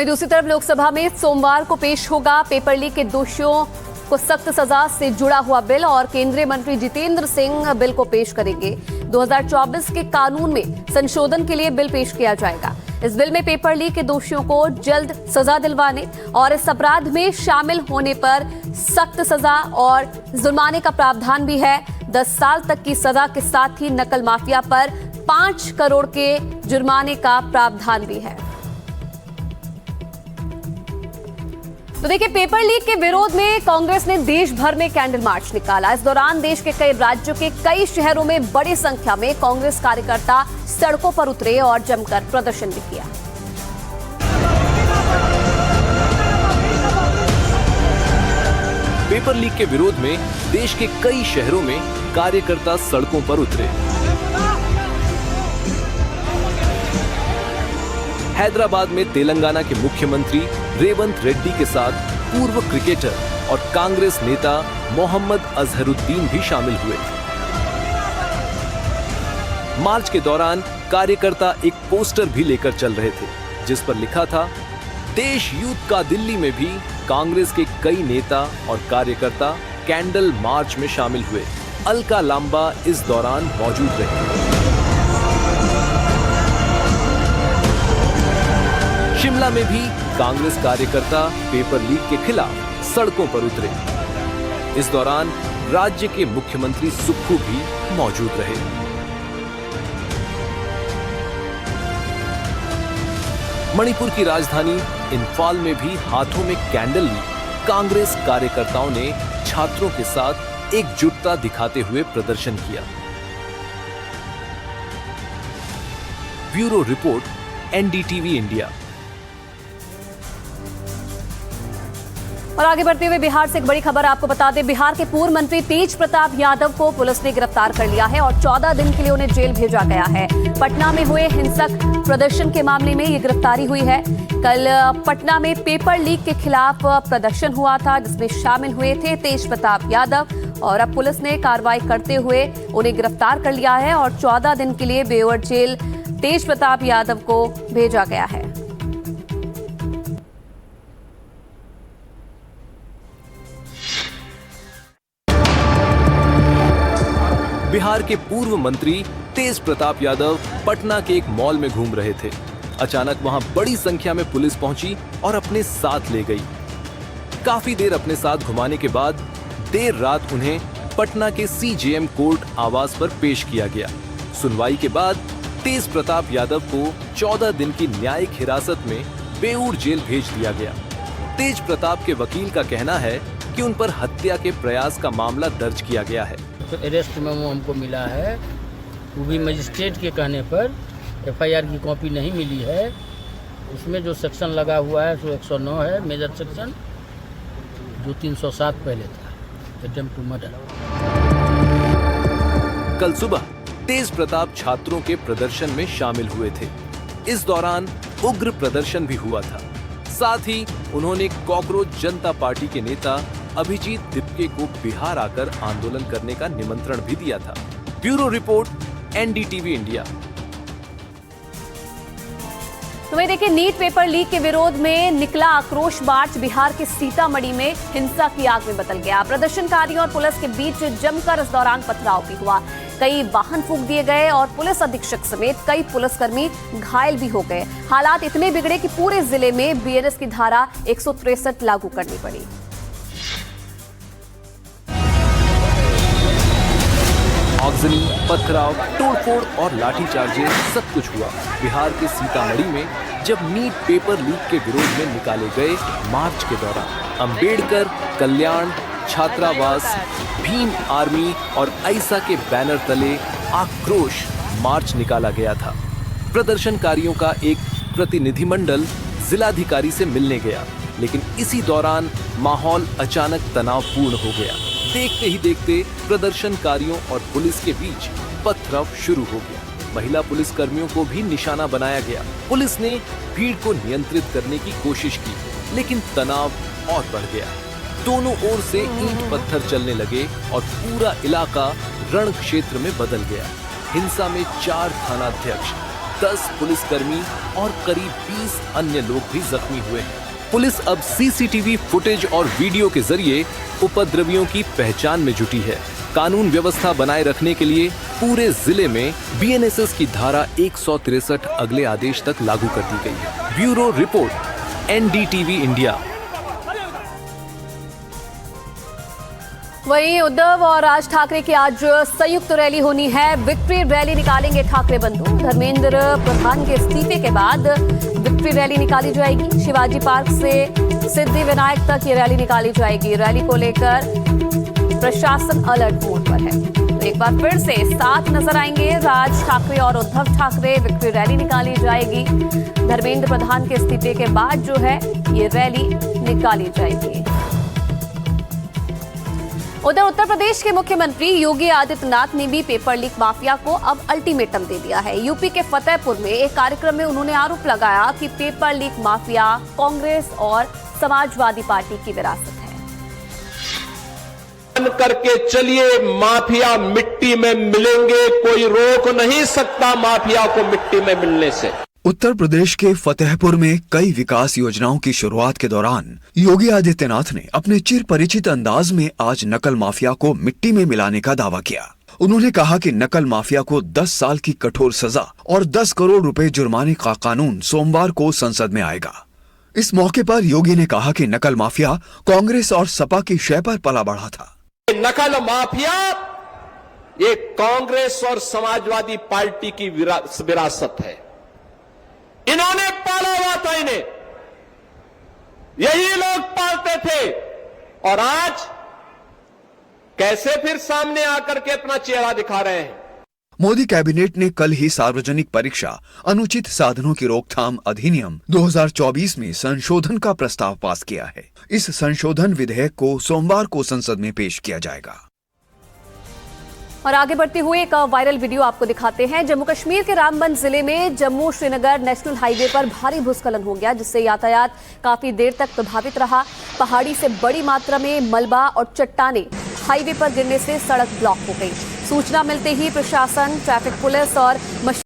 दूसरी तरफ लोकसभा में सोमवार को पेश होगा पेपर लीक के दोषियों को सख्त सजा से जुड़ा हुआ बिल और केंद्रीय मंत्री जितेंद्र सिंह बिल को पेश करेंगे। 2024 के कानून में संशोधन के लिए बिल पेश किया जाएगा। इस बिल में पेपर लीक के दोषियों को जल्द सजा दिलवाने और इस अपराध में शामिल होने पर सख्त सजा और जुर्माने का प्रावधान भी है। 10 साल तक की सजा के साथ ही नकल माफिया पर 5 करोड़ के जुर्माने का प्रावधान भी है। तो देखिए, पेपर लीक के विरोध में कांग्रेस ने देश भर में कैंडल मार्च निकाला। इस दौरान देश के कई राज्यों के कई शहरों में बड़ी संख्या में कांग्रेस कार्यकर्ता सड़कों पर उतरे और जमकर प्रदर्शन भी किया। पेपर लीक के विरोध में देश के कई शहरों में कार्यकर्ता सड़कों पर उतरे। हैदराबाद में तेलंगाना के मुख्यमंत्री रेवंत रेड्डी के साथ पूर्व क्रिकेटर और कांग्रेस नेता मोहम्मद अजहरुद्दीन भी शामिल हुए। मार्च के दौरान कार्यकर्ता एक पोस्टर भी लेकर चल रहे थे जिस पर लिखा था, देश यूथ का दिल्ली में भी कांग्रेस के कई नेता और कार्यकर्ता कैंडल मार्च में शामिल हुए। अलका लांबा इस दौरान मौजूद रही। शिमला में भी कांग्रेस कार्यकर्ता पेपर लीक के खिलाफ सड़कों पर उतरे। इस दौरान राज्य के मुख्यमंत्री सुक्खू भी मौजूद रहे। मणिपुर की राजधानी इंफाल में भी हाथों में कैंडल ली कांग्रेस कार्यकर्ताओं ने छात्रों के साथ एकजुटता दिखाते हुए प्रदर्शन किया। Bureau report, NDTV India. और आगे बढ़ते हुए बिहार से एक बड़ी खबर आपको बता दें। बिहार के पूर्व मंत्री तेज प्रताप यादव को पुलिस ने गिरफ्तार कर लिया है और 14 दिन के लिए उन्हें जेल भेजा गया है। पटना में हुए हिंसक प्रदर्शन के मामले में ये गिरफ्तारी हुई है। कल पटना में पेपर लीक के खिलाफ प्रदर्शन हुआ था जिसमें शामिल हुए थे तेज प्रताप यादव और अब पुलिस ने कार्रवाई करते हुए उन्हें गिरफ्तार कर लिया है और 14 दिन के लिए बेऊर जेल तेज प्रताप यादव को भेजा गया है। बिहार के पूर्व मंत्री तेज प्रताप यादव पटना के एक मॉल में घूम रहे थे। अचानक वहां बड़ी संख्या में पुलिस पहुंची और अपने साथ ले गई। काफी देर अपने साथ घुमाने के बाद देर रात उन्हें पटना के सीजेएम कोर्ट आवास पर पेश किया गया। सुनवाई के बाद तेज प्रताप यादव को 14 दिन की न्यायिक हिरासत में बेऊर जेल भेज दिया गया। तेज प्रताप के वकील का कहना है कि उन पर हत्या के प्रयास का मामला दर्ज किया गया है। तो अरेस्ट मेमो हमको मिला है, वो भी मजिस्ट्रेट के कहने पर। एफआईआर की कॉपी नहीं मिली है। उसमें जो सेक्शन लगा हुआ है सो 109 है मेजर सेक्शन, जो 307 पहले था, अटेम्प्ट टू मर्डर। कल सुबह तेज प्रताप छात्रों के प्रदर्शन में शामिल हुए थे। इस दौरान उग्र प्रदर्शन भी हुआ था। साथ ही उन्होंने कॉकरोच जनता पार्टी के नेता अभिजीत दिपके को बिहार आकर आंदोलन करने का निमंत्रण भी दिया था। Bureau report, NDTV India. तो वही देखिए, नीट पेपर लीक के विरोध में निकला आक्रोश मार्च बिहार के सीतामढ़ी में हिंसा की आग में बदल गया। प्रदर्शनकारियों और पुलिस के बीच जमकर इस दौरान पथराव भी हुआ। कई वाहन फूंक दिए गए और पुलिस अधीक्षक समेत कई पुलिसकर्मी घायल भी हो गए। हालात इतने बिगड़े कि पूरे जिले में बीएनएस की धारा 163 लागू करनी पड़ी। आगजनी, पथराव, तोड़फोड़ और लाठीचार्जें सब कुछ हुआ बिहार के सीतामढ़ी में जब नीट पेपर लीक के विरोध में निकाले गए मार्च के दौरान अंबेडकर कल्याण छात्रावास, भीम आर्मी और ऐसा के बैनर तले आक्रोश मार्च निकाला गया था। प्रदर्शनकारियों का एक प्रतिनिधिमंडल जिलाधिकारी से मिलने गया, लेकिन इसी दौरान माहौल अचानक तनावपूर्ण हो गया। देखते ही देखते प्रदर्शनकारियों और पुलिस के बीच पथराव शुरू हो गया। महिला पुलिस कर्मियों को भी निशाना बनाया गया। पुलिस ने भीड़ को नियंत्रित करने की कोशिश की, लेकिन तनाव और बढ़ गया। दोनों ओर से ईंट पत्थर चलने लगे और पूरा इलाका रण क्षेत्र में बदल गया। हिंसा में 4 थानाध्यक्ष, 10 पुलिसकर्मी और करीब 20 अन्य लोग भी जख्मी हुए हैं। पुलिस अब सीसीटीवी फुटेज और वीडियो के जरिए उपद्रवियों की पहचान में जुटी है। कानून व्यवस्था बनाए रखने के लिए पूरे जिले में बीएनएसएस की धारा 163 अगले आदेश तक लागू कर दी गई है। Bureau report, NDTV India. वहीं उद्धव और राज ठाकरे की आज संयुक्त रैली होनी है। विक्ट्री रैली निकालेंगे ठाकरे बंधु। धर्मेंद्र प्रधान के इस्तीफे के बाद विक्ट्री रैली निकाली जाएगी। शिवाजी पार्क से सिद्धि विनायक तक ये रैली निकाली जाएगी। रैली को लेकर प्रशासन अलर्ट मोड पर है। तो एक बार फिर से साथ नजर आएंगे राज ठाकरे और उद्धव ठाकरे। विक्ट्री रैली निकाली जाएगी। धर्मेंद्र प्रधान के इस्तीफे के बाद जो है ये रैली निकाली जाएगी। उधर उत्तर प्रदेश के मुख्यमंत्री योगी आदित्यनाथ ने भी पेपर लीक माफिया को अब अल्टीमेटम दे दिया है। यूपी के फतेहपुर में एक कार्यक्रम में उन्होंने आरोप लगाया कि पेपर लीक माफिया कांग्रेस और समाजवादी पार्टी की विरासत है। करके चलिए, माफिया मिट्टी में मिलेंगे, कोई रोक नहीं सकता माफिया को मिट्टी में मिलने से। उत्तर प्रदेश के फतेहपुर में कई विकास योजनाओं की शुरुआत के दौरान योगी आदित्यनाथ ने अपने चिर परिचित अंदाज में आज नकल माफिया को मिट्टी में मिलाने का दावा किया। उन्होंने कहा कि नकल माफिया को 10 साल की कठोर सजा और 10 करोड़ रुपए जुर्माने का कानून सोमवार को संसद में आएगा। इस मौके पर योगी ने कहा कि नकल माफिया कांग्रेस और सपा की शय पर पला बढ़ा था। नकल माफिया ये कांग्रेस और समाजवादी पार्टी की विरासत है। इन्होंने पाला हुआ था, इन्हें यही लोग पालते थे और आज कैसे फिर सामने आकर के अपना चेहरा दिखा रहे हैं। मोदी कैबिनेट ने कल ही सार्वजनिक परीक्षा अनुचित साधनों की रोकथाम अधिनियम 2024 में संशोधन का प्रस्ताव पास किया है। इस संशोधन विधेयक को सोमवार को संसद में पेश किया जाएगा। और आगे बढ़ते हुए एक वायरल वीडियो आपको दिखाते हैं। जम्मू कश्मीर के रामबन जिले में जम्मू श्रीनगर नेशनल हाईवे पर भारी भूस्खलन हो गया, जिससे यातायात काफी देर तक प्रभावित रहा। पहाड़ी से बड़ी मात्रा में मलबा और चट्टानें हाईवे पर गिरने से सड़क ब्लॉक हो गई। सूचना मिलते ही प्रशासन, ट्रैफिक पुलिस और